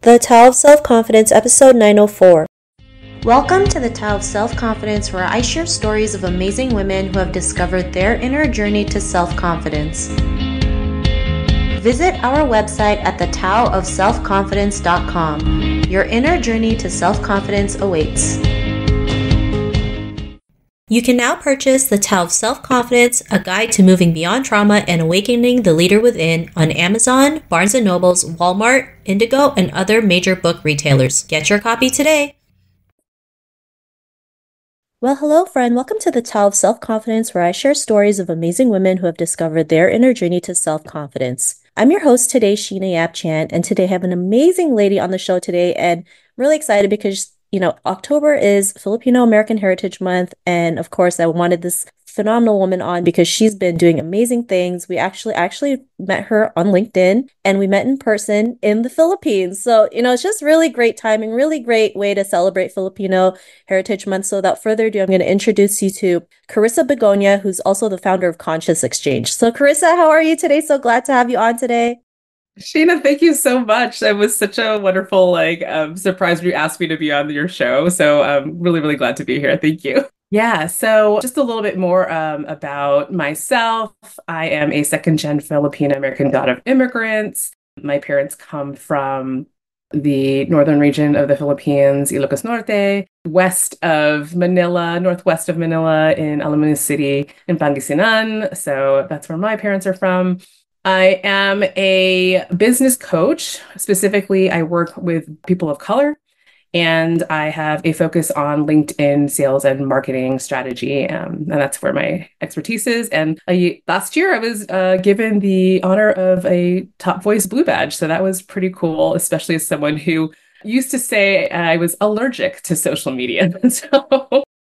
The Tao of Self-Confidence, episode 904. Welcome to the Tao of Self-Confidence, where I share stories of amazing women who have discovered their inner journey to self-confidence. Visit our website at thetaoofselfconfidence.com. Your inner journey to self-confidence awaits. You can now purchase The Tao of Self-Confidence, a guide to moving beyond trauma and awakening the leader within on Amazon, Barnes & Noble's, Walmart, Indigo, and other major book retailers. Get your copy today. Well, hello, friend. Welcome to The Tao of Self-Confidence, where I share stories of amazing women who have discovered their inner journey to self-confidence. I'm your host today, Sheena Yap Chan, and today I have an amazing lady on the show today, and I'm really excited because October is Filipino American Heritage Month. And of course, I wanted this phenomenal woman on because she's been doing amazing things. We actually met her on LinkedIn and we met in person in the Philippines. So, it's just really great timing, really great way to celebrate Filipino Heritage Month. So without further ado, I'm going to introduce you to Carissa Begonia, who's also the founder of Conscious Exchange. So Carissa, how are you today? So glad to have you on today. Sheena, thank you so much. It was such a wonderful surprise when you asked me to be on your show. So I'm really, really glad to be here. Thank you. Yeah, so just a little bit more about myself. I am a second-gen Filipino American daughter of immigrants. My parents come from the northern region of the Philippines, Ilocos Norte, west of Manila, northwest of Manila in Alamanes City in Pangasinan. So that's where my parents are from. I am a business coach. Specifically, I work with people of color, and I have a focus on LinkedIn sales and marketing strategy. And that's where my expertise is. And last year, I was given the honor of a Top Voice Blue Badge. So that was pretty cool, especially as someone who used to say I was allergic to social media. So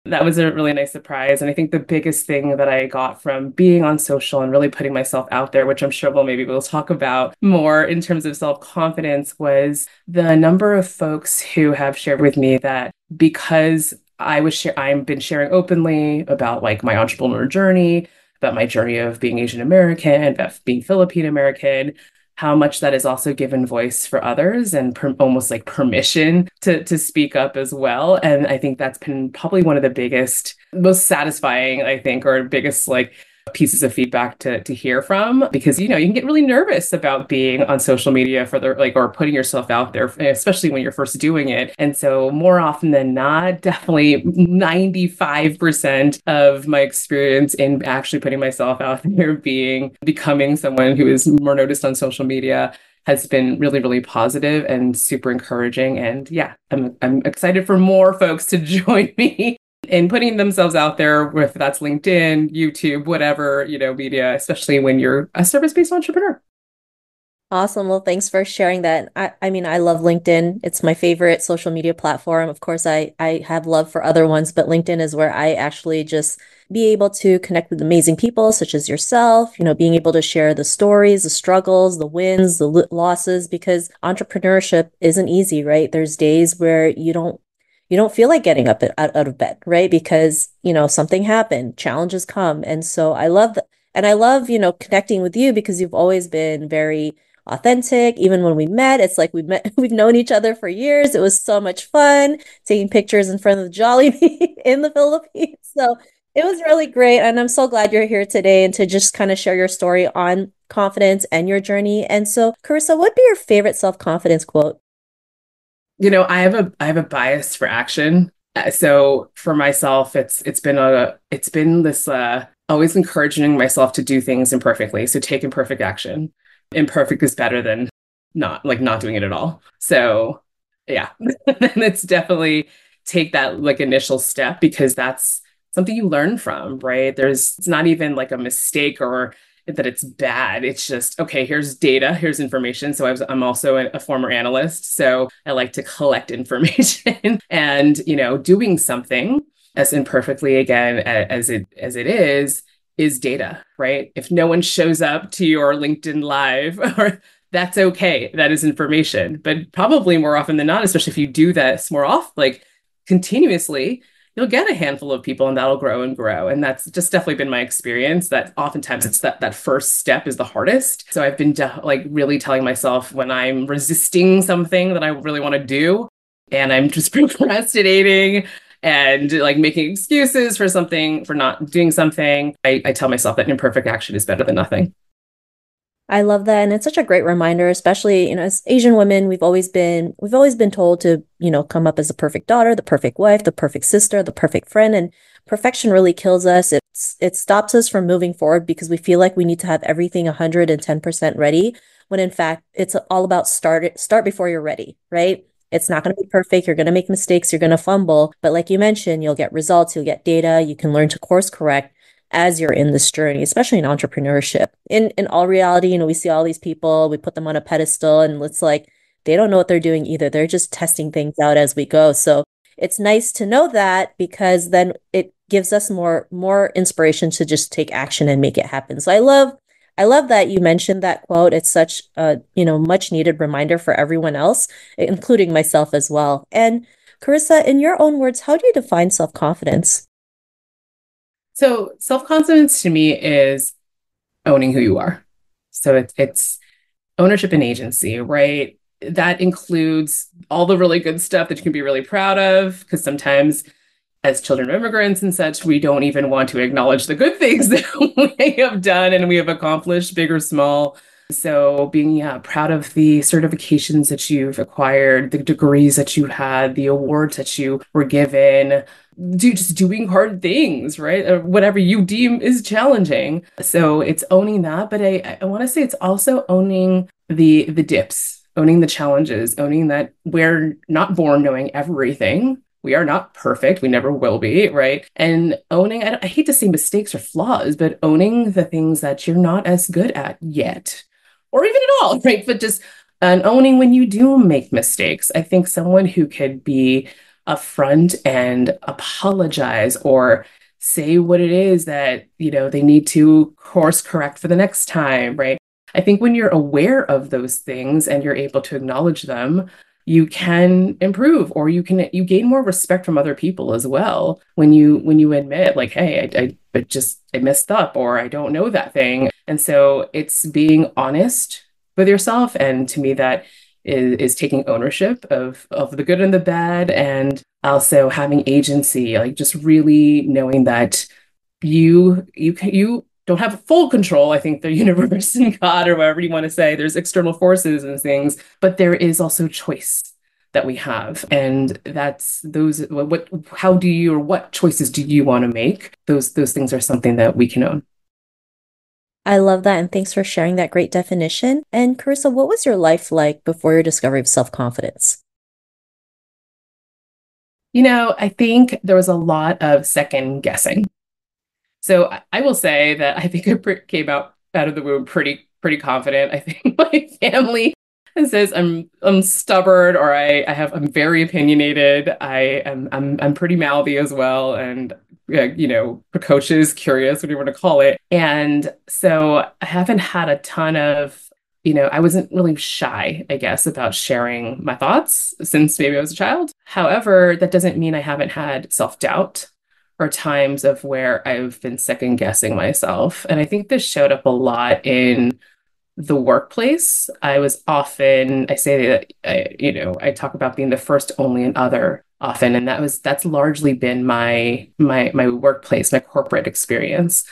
that was a really nice surprise. And I think the biggest thing that I got from being on social and really putting myself out there, which I'm sure we'll talk about more in terms of self-confidence, was the number of folks who have shared with me that because I've been sharing openly about like my entrepreneur journey, about my journey of being Asian American, about being Filipino American, how much that has also given voice for others and almost like permission to speak up as well. And I think that's been probably one of the biggest, most satisfying, I think, or biggest like pieces of feedback to hear from, because you can get really nervous about being on social media or putting yourself out there, especially when you're first doing it. And so more often than not, definitely 95% of my experience in actually putting myself out there, becoming someone who is more noticed on social media, has been really, really positive and super encouraging. And yeah, I'm excited for more folks to join me in putting themselves out there, if that's LinkedIn, YouTube, whatever, media, especially when you're a service-based entrepreneur. Awesome. Well, thanks for sharing that. I mean, I love LinkedIn. It's my favorite social media platform. Of course, I have love for other ones, but LinkedIn is where I actually just be able to connect with amazing people such as yourself, being able to share the stories, the struggles, the wins, the losses, because entrepreneurship isn't easy, right? There's days where you don't feel like getting up out of bed, right? Because, something happened, challenges come. And so I love that. And I love, connecting with you because you've always been very authentic. Even when we met, it's like we've known each other for years. It was so much fun taking pictures in front of the Jollibee in the Philippines. So it was really great. And I'm so glad you're here today and to just kind of share your story on confidence and your journey. And so, Carissa, what'd be your favorite self-confidence quote? I have a bias for action. So for myself, it's been this always encouraging myself to do things imperfectly. So take imperfect action. Imperfect is better than not doing it at all. So yeah, and it's definitely take that like initial step, because that's something you learn from, right? It's not even like a mistake or that it's bad. It's just, okay, here's data, here's information. So I'm also a former analyst. So I like to collect information and, doing something as imperfectly again as it is data, right? If no one shows up to your LinkedIn live, or that's okay, that is information. But probably more often than not, especially if you do this more often, like continuously, you'll get a handful of people and that'll grow and grow. And that's just definitely been my experience that oftentimes it's that first step is the hardest. So I've been like really telling myself when I'm resisting something that I really want to do and I'm just procrastinating and like making excuses for something, for not doing something, I tell myself that imperfect action is better than nothing. I love that. And it's such a great reminder, especially, as Asian women, we've always been told to, come up as the perfect daughter, the perfect wife, the perfect sister, the perfect friend. And perfection really kills us. It stops us from moving forward because we feel like we need to have everything 110% ready, when in fact it's all about start before you're ready, right? It's not going to be perfect. You're going to make mistakes. You're going to fumble. But like you mentioned, you'll get results, you'll get data, you can learn to course correct as you're in this journey, especially in entrepreneurship. In all reality, we see all these people, we put them on a pedestal, and it's like they don't know what they're doing either. They're just testing things out as we go. So it's nice to know that, because then it gives us more inspiration to just take action and make it happen. So I love that you mentioned that quote. It's such a, much needed reminder for everyone else, including myself as well. And Carissa, in your own words, how do you define self-confidence? So self-confidence to me is owning who you are. So it's ownership and agency, right? That includes all the really good stuff that you can be really proud of, because sometimes as children of immigrants and such, we don't even want to acknowledge the good things that we have done and we have accomplished, big or small. So being, yeah, proud of the certifications that you've acquired, the degrees that you had, the awards that you were given, just doing hard things, right? Or whatever you deem is challenging. So it's owning that, but I want to say it's also owning the dips, owning the challenges, owning that we're not born knowing everything. We are not perfect. We never will be, right? And owning, I hate to say mistakes or flaws, but owning the things that you're not as good at yet, or even at all, right? But just and owning when you do make mistakes. I think someone who could be upfront and apologize or say what it is that, they need to course correct for the next time, right? I think when you're aware of those things and you're able to acknowledge them, you can improve, or you gain more respect from other people as well when you admit like, hey, I messed up, or I don't know that thing. And so it's being honest with yourself, and to me that is taking ownership of the good and the bad, and also having agency, like just really knowing that you don't have full control. I think the universe and God, or whatever you want to say, there's external forces and things, but there is also choice that we have. And that's those what how do you, or what choices do you want to make? Those things are something that we can own. I love that. And thanks for sharing that great definition. And Carissa, what was your life like before your discovery of self-confidence? I think there was a lot of second guessing. So I will say that I think I came out of the womb pretty confident. I think my family says I'm stubborn, or I'm very opinionated. I'm pretty mouthy as well, and precocious, curious, whatever you want to call it. And so I haven't had a ton of, I wasn't really shy, I guess, about sharing my thoughts since maybe I was a child. However, that doesn't mean I haven't had self-doubt or times of where I've been second guessing myself. And I think this showed up a lot in the workplace. I say that, I talk about being the first, only, and other often. And that's largely been my workplace, my corporate experience,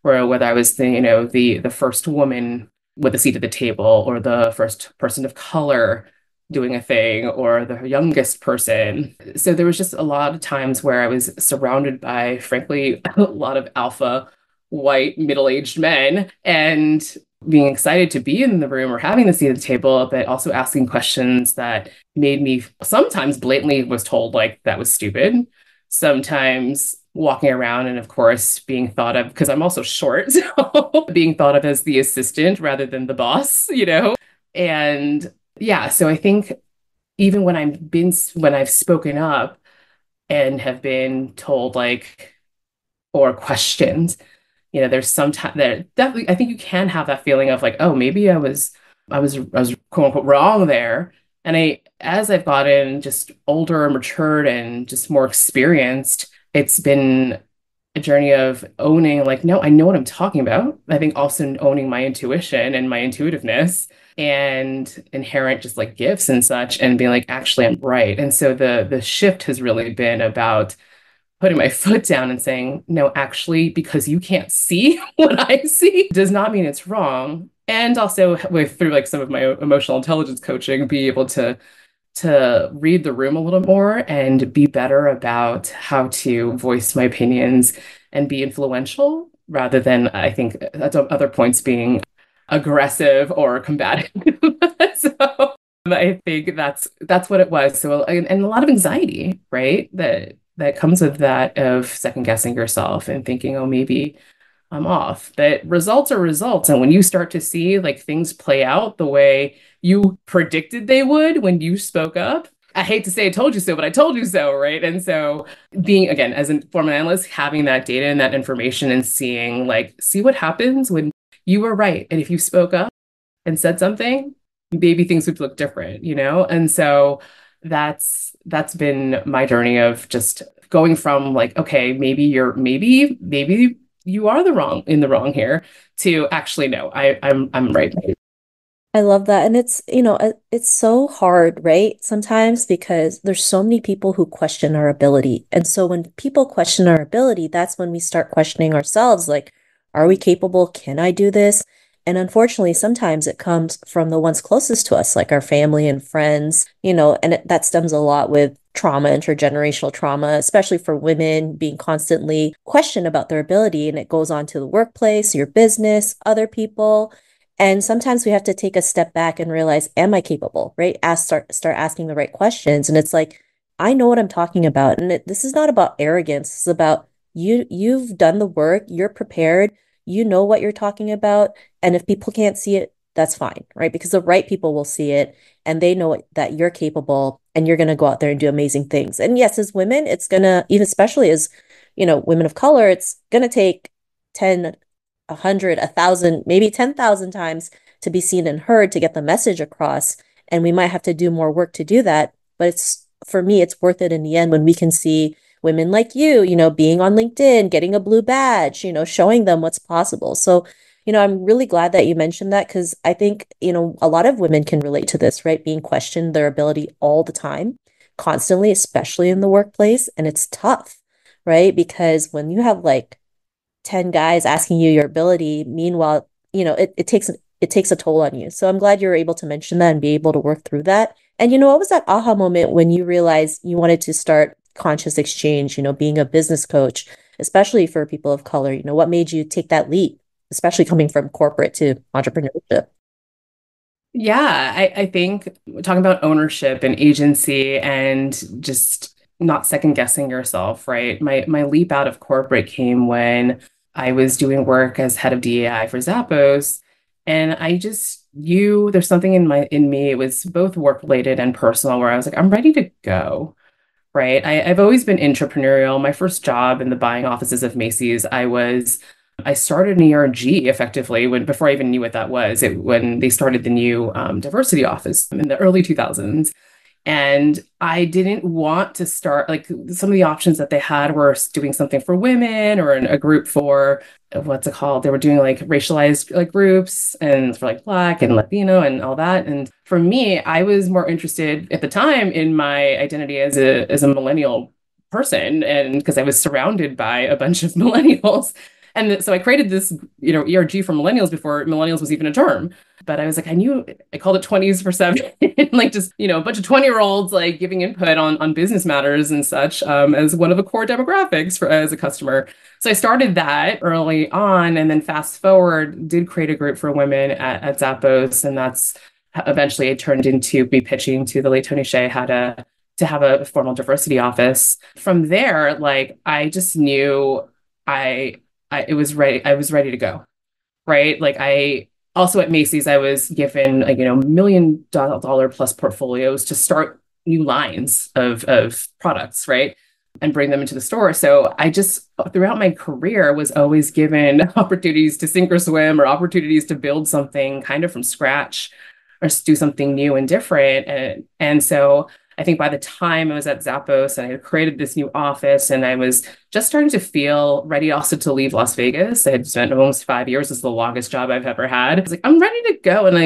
where whether I was the first woman with a seat at the table, or the first person of color doing a thing, or the youngest person. So there was just a lot of times where I was surrounded by, frankly, a lot of alpha white middle-aged men, and being excited to be in the room or having the seat at the table, but also asking questions that made me sometimes blatantly was told like that was stupid. Sometimes walking around and, of course, being thought of, because I'm also short, so being thought of as the assistant rather than the boss. And yeah, so I think even when I've spoken up and have been told like, or questioned, there's sometimes there definitely, I think you can have that feeling of like, oh, maybe I was quote unquote wrong there. And as I've gotten just older, matured, and just more experienced, it's been a journey of owning, like, no, I know what I'm talking about. I think also owning my intuition and my intuitiveness and inherent just like gifts and such, and being like, actually, I'm right. And so the shift has really been about putting my foot down and saying, no, actually, because you can't see what I see does not mean it's wrong. And also with through like some of my emotional intelligence coaching, be able to read the room a little more and be better about how to voice my opinions and be influential rather than, I think, at other points being aggressive or combative. So I think that's what it was. So and a lot of anxiety, right? That comes with that of second guessing yourself and thinking, oh, maybe I'm off. But results are results. And when you start to see like things play out the way you predicted they would when you spoke up, I hate to say I told you so, but I told you so, right? And so being again as a former analyst, having that data and that information and seeing like see what happens when you were right. And if you spoke up and said something, maybe things would look different, you know? And so that's been my journey of just going from like, okay, maybe you are the wrong here to actually no, I'm right. I love that. And it's so hard, right? Sometimes because there's so many people who question our ability. And so when people question our ability, that's when we start questioning ourselves, like, are we capable? Can I do this? And unfortunately, sometimes it comes from the ones closest to us, like our family and friends, and that stems a lot with trauma, intergenerational trauma, especially for women being constantly questioned about their ability. And it goes on to the workplace, your business, other people. And sometimes we have to take a step back and realize, am I capable, right? Start asking the right questions. And it's like, I know what I'm talking about. And this is not about arrogance. It's about you've done the work, you're prepared, you know what you're talking about. And if people can't see it, that's fine, right? Because the right people will see it and they know that you're capable and you're going to go out there and do amazing things. And yes, as women, it's going to, even especially as, women of color, it's going to take 10, 100, 1,000, maybe 10,000 times to be seen and heard to get the message across. And we might have to do more work to do that. But for me, it's worth it in the end when we can see women like you, being on LinkedIn, getting a blue badge, showing them what's possible. So, I'm really glad that you mentioned that because I think, a lot of women can relate to this, right? Being questioned their ability all the time, constantly, especially in the workplace. And it's tough, right? Because when you have like 10 guys asking you your ability, meanwhile, it takes a toll on you. So I'm glad you were able to mention that and be able to work through that. And what was that aha moment when you realized you wanted to start conscious exchange, being a business coach, especially for people of color? What made you take that leap, especially coming from corporate to entrepreneurship? Yeah, I think talking about ownership and agency and just not second guessing yourself, right? My leap out of corporate came when I was doing work as head of DEI for Zappos, and I just knew there's something in me. It was both work related and personal, where I was like, I'm ready to go. Right. I've always been entrepreneurial. My first job in the buying offices of Macy's, I started an ERG effectively when before I even knew what that was. When they started the new diversity office in the early 2000s. And I didn't want to start like some of the options that they had were doing something for women or a group for what's it called? They were doing like racialized like groups and for like Black and Latino and all that. And for me, I was more interested at the time in my identity as a millennial person, and because I was surrounded by a bunch of millennials. And so I created this, ERG for millennials before millennials was even a term. But I was like, I called it 20s for seven, like just, a bunch of 20-year-olds like giving input on business matters and such as one of the core demographics for as a customer. So I started that early on and then fast forward, did create a group for women at Zappos. And that's eventually it turned into me pitching to the late Tony Hsieh how to have a formal diversity office. From there, like I just knew I I was ready to go, right? Like I also at Macy's, I was given like, $1 million plus portfolios to start new lines of products, right? And bring them into the store. So I just throughout my career was always given opportunities to sink or swim or opportunities to build something kind of from scratch or do something new and different. And so I think by the time I was at Zappos and I had created this new office and I was just starting to feel ready also to leave Las Vegas. I had spent almost 5 years. This is the longest job I've ever had. I was like, I'm ready to go. And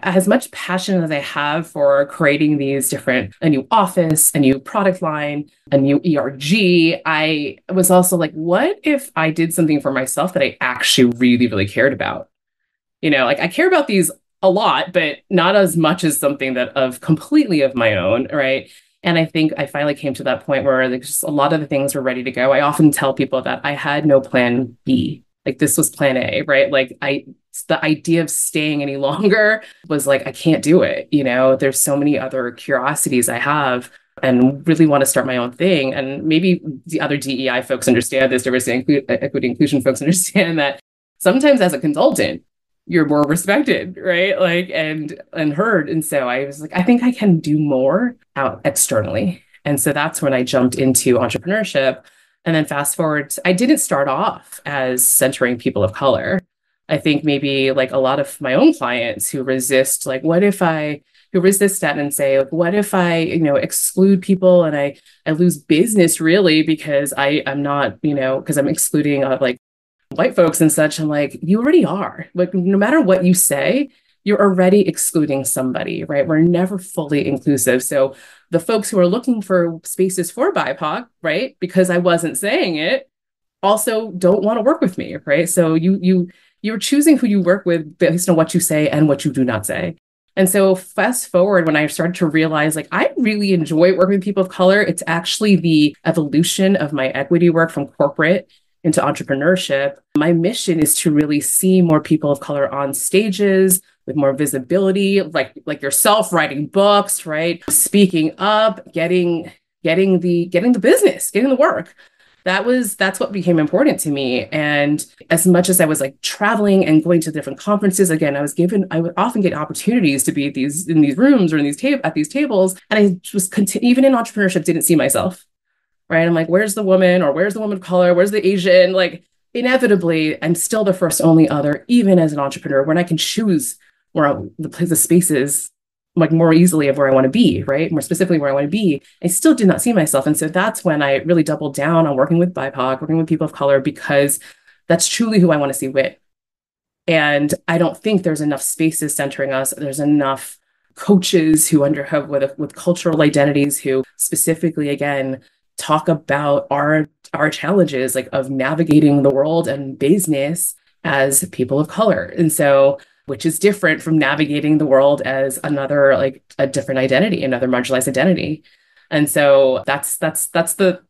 as much passion as I have for creating these different, a new office, a new product line, a new ERG, I was also like, what if I did something for myself that I actually really, really cared about? Like I care about these a lot, but not as much as something that of completely of my own, right? And I think I finally came to that point where like just a lot of the things were ready to go. I often tell people that I had no plan B. Like this was plan A, right? Like the idea of staying any longer was like, I can't do it. There's so many other curiosities I have and really want to start my own thing. And maybe the other DEI folks understand this, diversity, equity, inclusion folks understand that sometimes as a consultant, you're more respected, right? Like and heard. And so I was like, I think I can do more out externally. And so that's when I jumped into entrepreneurship. And then fast forward, I didn't start off as centering people of color. I think maybe like a lot of my own clients who resist, like, who resist that and say, like, what if I, exclude people and I lose business really because I'm not, because I'm excluding like white folks and such. I'm like, you already are. Like, no matter what you say, you're already excluding somebody, right? We're never fully inclusive. So the folks who are looking for spaces for BIPOC, right? Because I wasn't saying it, also don't want to work with me, right? So you're choosing who you work with based on what you say and what you do not say. And so fast forward when I started to realize like I really enjoy working with people of color, it's actually the evolution of my equity work from corporate into entrepreneurship. My mission is to really see more people of color on stages with more visibility, like yourself writing books, right? Speaking up, getting the business, getting the work. That's what became important to me. And as much as I was like traveling and going to different conferences, again, I would often get opportunities to be in these rooms or at these tables. And I was even in entrepreneurship, didn't see myself, right? I'm like, where's the woman, or where's the woman of color? Where's the Asian? Like inevitably, I'm still the first only other, even as an entrepreneur, when I can choose the spaces like more easily of where I want to be, right? More specifically where I want to be. I still did not see myself. And so that's when I really doubled down on working with BIPOC, working with people of color, because that's truly who I want to see win. And I don't think there's enough spaces centering us. There's enough coaches who have with cultural identities who specifically, again, talk about our challenges like of navigating the world and business as people of color. And so which is different from navigating the world as another, like a different identity, another marginalized identity. And so that was the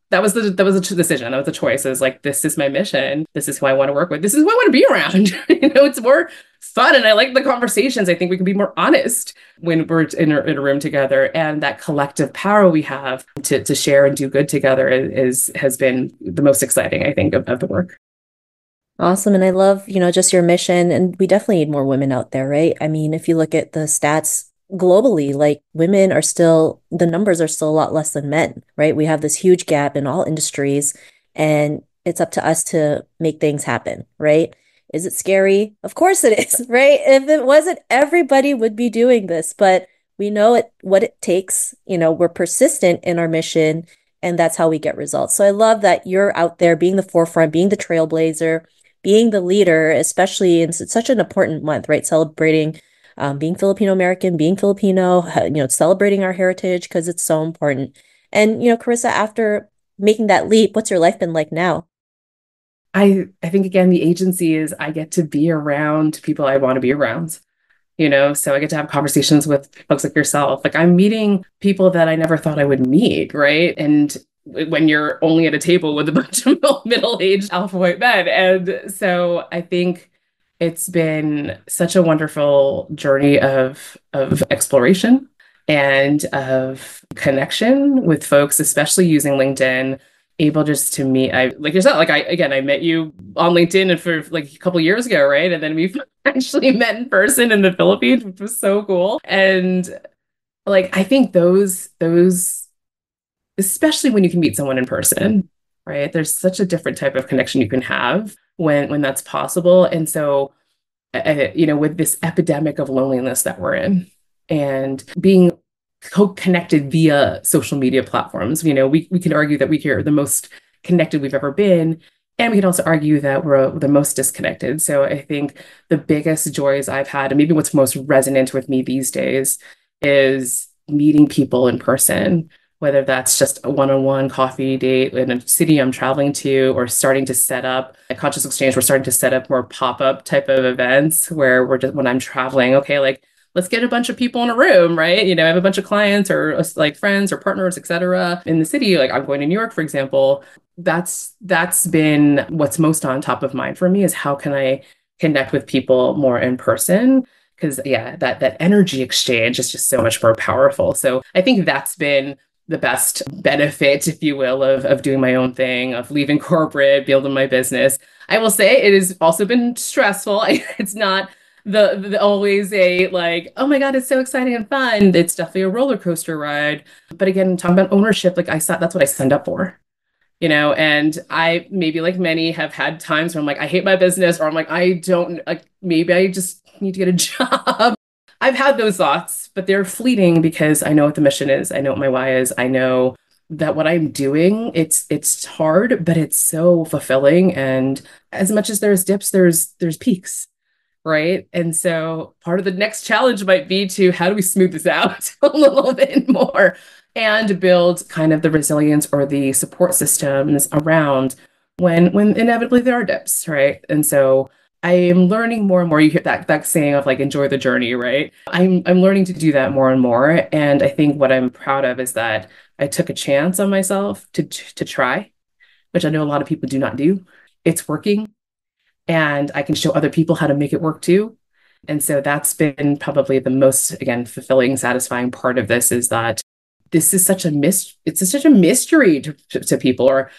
decision. That was the choice. It was like, this is my mission. This is who I want to work with. This is who I want to be around. It's more fun. And I like the conversations. I think we can be more honest when we're in a room together. And that collective power we have to share and do good together has been the most exciting, I think, of the work. Awesome. And I love, just your mission. And we definitely need more women out there, right? I mean, if you look at the stats globally, like the numbers are still a lot less than men, right? We have this huge gap in all industries, and it's up to us to make things happen, right? Is it scary? Of course it is, right? If it wasn't, everybody would be doing this, but we know what it takes. We're persistent in our mission, and that's how we get results. So I love that you're out there being the forefront, being the trailblazer, being the leader, especially in such an important month, right? Celebrating being Filipino American, being Filipino, celebrating our heritage because it's so important. And, Carissa, after making that leap, what's your life been like now? I think again, the agency is I get to be around people I want to be around, so I get to have conversations with folks like yourself. Like I'm meeting people that I never thought I would meet, right? And when you're only at a table with a bunch of middle-aged alpha white men. And so I think it's been such a wonderful journey of exploration and of connection with folks, especially using LinkedIn, able just to meet. I like yourself, like I met you on LinkedIn and for like a couple of years ago, right? And then we've actually met in person in the Philippines, which was so cool. And like I think those especially when you can meet someone in person, right? There's such a different type of connection you can have when that's possible. And so, with this epidemic of loneliness that we're in, and being connected via social media platforms. We can argue that we are the most connected we've ever been. And we can also argue that we're the most disconnected. So I think the biggest joys I've had, and maybe what's most resonant with me these days, is meeting people in person, whether that's just a one-on-one coffee date in a city I'm traveling to, or starting to set up at Conscious Exchange, we're starting to set up more pop-up type of events where we're just when I'm traveling, okay, like let's get a bunch of people in a room, right? I have a bunch of clients or like friends or partners, etc. in the city. Like I'm going to New York, for example. That's been what's most on top of mind for me is how can I connect with people more in person? Because yeah, that energy exchange is just so much more powerful. So I think that's been the best benefit, if you will, of doing my own thing, of leaving corporate, building my business. I will say it has also been stressful. It's not the always a like, oh my God, it's so exciting and fun. It's definitely a roller coaster ride. But again, talking about ownership, like I saw that's what I signed up for. And I maybe like many have had times where I'm like, I hate my business, or I'm like, I don't like maybe I just need to get a job. I've had those thoughts, but they're fleeting because I know what the mission is. I know what my why is. I know that what I'm doing, it's hard, but it's so fulfilling. And as much as there's dips, there's peaks, right? And so part of the next challenge might be to how do we smooth this out a little bit more and build kind of the resilience or the support systems around when inevitably there are dips, right? And so I am learning more and more. You hear that saying of like enjoy the journey, right? I'm learning to do that more and more. And I think what I'm proud of is that I took a chance on myself to try, which I know a lot of people do not do. It's working, and I can show other people how to make it work too. And so that's been probably the most, again, fulfilling, satisfying part of this is that this is such a it's such a mystery to people, or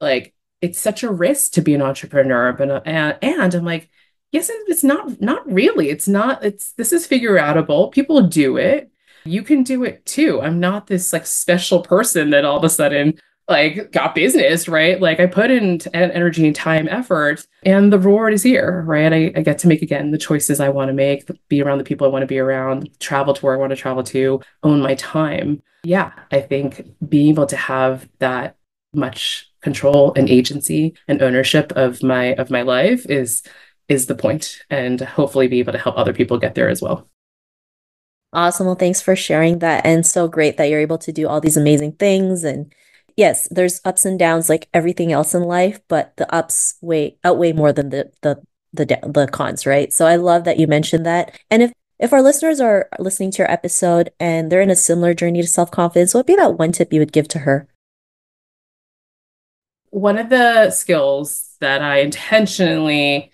like it's such a risk to be an entrepreneur. But and I'm like, yes, it's not really. It's not, this is figure outable. People do it. You can do it too. I'm not this like special person that all of a sudden like got business, right? Like I put in energy and time, effort, and the reward is here, right? I get to make again the choices I want to make, be around the people I want to be around, travel to where I want to travel to, own my time. Yeah, I think being able to have that much control and agency and ownership of my life is the point, and hopefully be able to help other people get there as well. Awesome. Well, thanks for sharing that. And so great that you're able to do all these amazing things. And yes, there's ups and downs like everything else in life, but the ups outweigh more than the cons, right? So I love that you mentioned that. And if our listeners are listening to your episode and they're in a similar journey to self-confidence, what would be that one tip you would give to her? One of the skills that I intentionally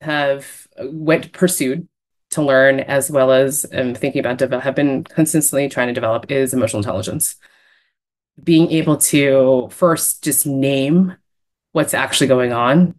have went pursued to learn, as well as thinking about have been consistently trying to develop, is emotional intelligence. Being able to first just name what's actually going on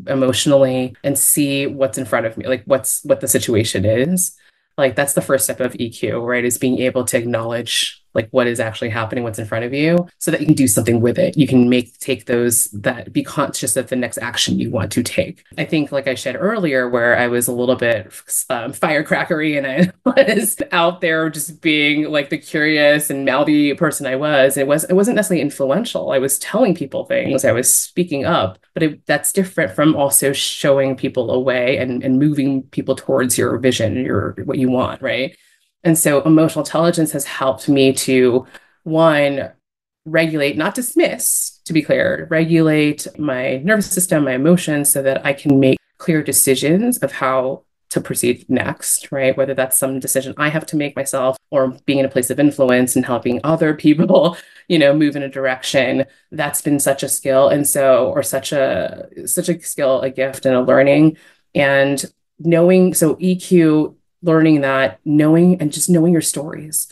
emotionally and see what's in front of me, like what the situation is. Like that's the first step of EQ, right? Is being able to acknowledge like what is actually happening, what's in front of you, so that you can do something with it. You can take those, that be conscious of the next action you want to take. I think, like I said earlier, where I was a little bit firecrackery and I was out there just being like the curious and mouthy person I was. It wasn't necessarily influential. I was telling people things. I was speaking up, but that's different from also showing people a way and moving people towards your vision, your what you want, right? And so emotional intelligence has helped me to, one, regulate, not dismiss, to be clear, regulate my nervous system, my emotions, so that I can make clear decisions of how to proceed next, right? Whether that's some decision I have to make myself, or being in a place of influence and helping other people, move in a direction. That's been such a skill. And so, or such a skill, a gift and a learning. And knowing, so EQ, learning that, knowing, and just knowing your stories,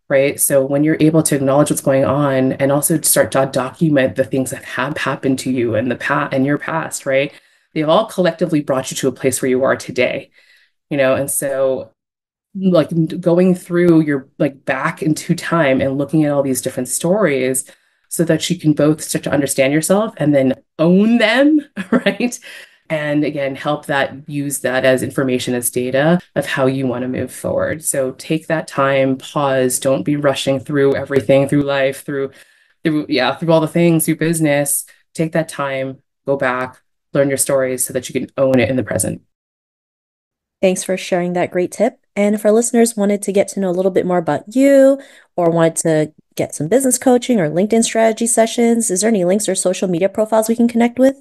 right? So when you're able to acknowledge what's going on and also start to document the things that have happened to you in the past and your past, right? They've all collectively brought you to a place where you are today, and so like going through your like back into time and looking at all these different stories so that you can both start to understand yourself and then own them, right? and again, help that use that as information, as data of how you want to move forward. So take that time, pause, don't be rushing through everything, through life, through all the things, through business. Take that time, go back, learn your stories so that you can own it in the present. Thanks for sharing that great tip. And if our listeners wanted to get to know a little bit more about you or wanted to get some business coaching or LinkedIn strategy sessions, is there any links or social media profiles we can connect with?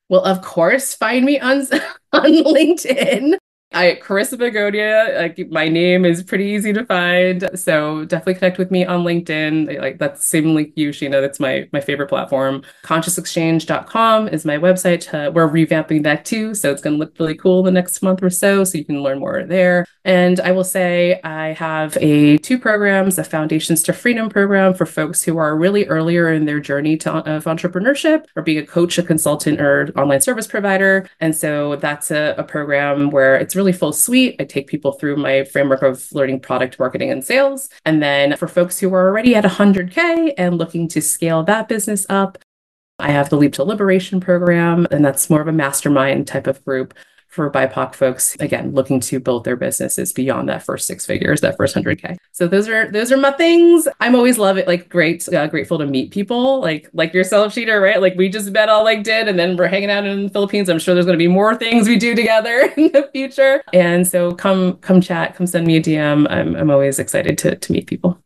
Well, of course, find me on on LinkedIn. Carissa Begonia, like my name is pretty easy to find. So definitely connect with me on LinkedIn. Like that's the same link you, Sheena. That's my favorite platform. Consciousexchange.com is my website. We're revamping that too. So it's going to look really cool the next month or so. So you can learn more there. And I will say I have two programs, a Foundations to Freedom program for folks who are really earlier in their journey of entrepreneurship or being a coach, a consultant, or online service provider. And so that's a program where it's really full suite. I take people through my framework of learning product marketing and sales. And then for folks who are already at 100K and looking to scale that business up, I have the Leap to Liberation program, and that's more of a mastermind type of group for BIPOC folks, again, looking to build their businesses beyond that first six figures, that first 100K. So those are my things. I'm always love it, like grateful to meet people like yourself, Sheena, right? Like we just met on LinkedIn and then we're hanging out in the Philippines. I'm sure there's going to be more things we do together in the future. And so come chat, come send me a DM. I'm always excited to meet people.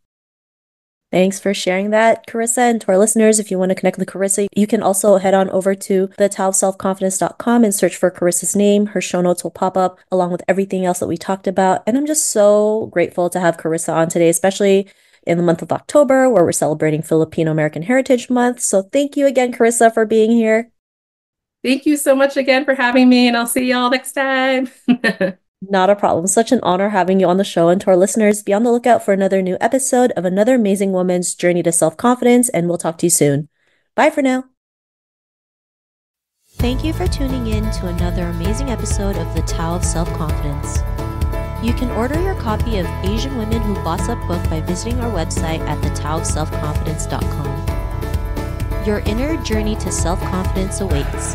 Thanks for sharing that, Carissa. And to our listeners, if you want to connect with Carissa, you can also head on over to thetowofselfconfidence.com and search for Carissa's name. Her show notes will pop up along with everything else that we talked about. And I'm just so grateful to have Carissa on today, especially in the month of October, where we're celebrating Filipino American Heritage Month. So thank you again, Carissa, for being here. Thank you so much again for having me, and I'll see y'all next time. Not a problem. Such an honor having you on the show. And to our listeners, be on the lookout for another new episode of another amazing woman's journey to self-confidence, and we'll talk to you soon. Bye for now. Thank you for tuning in to another amazing episode of The Tao of Self-Confidence. You can order your copy of Asian Women Who Boss Up book by visiting our website at thetowofselfconfidence.com. Your inner journey to self-confidence awaits.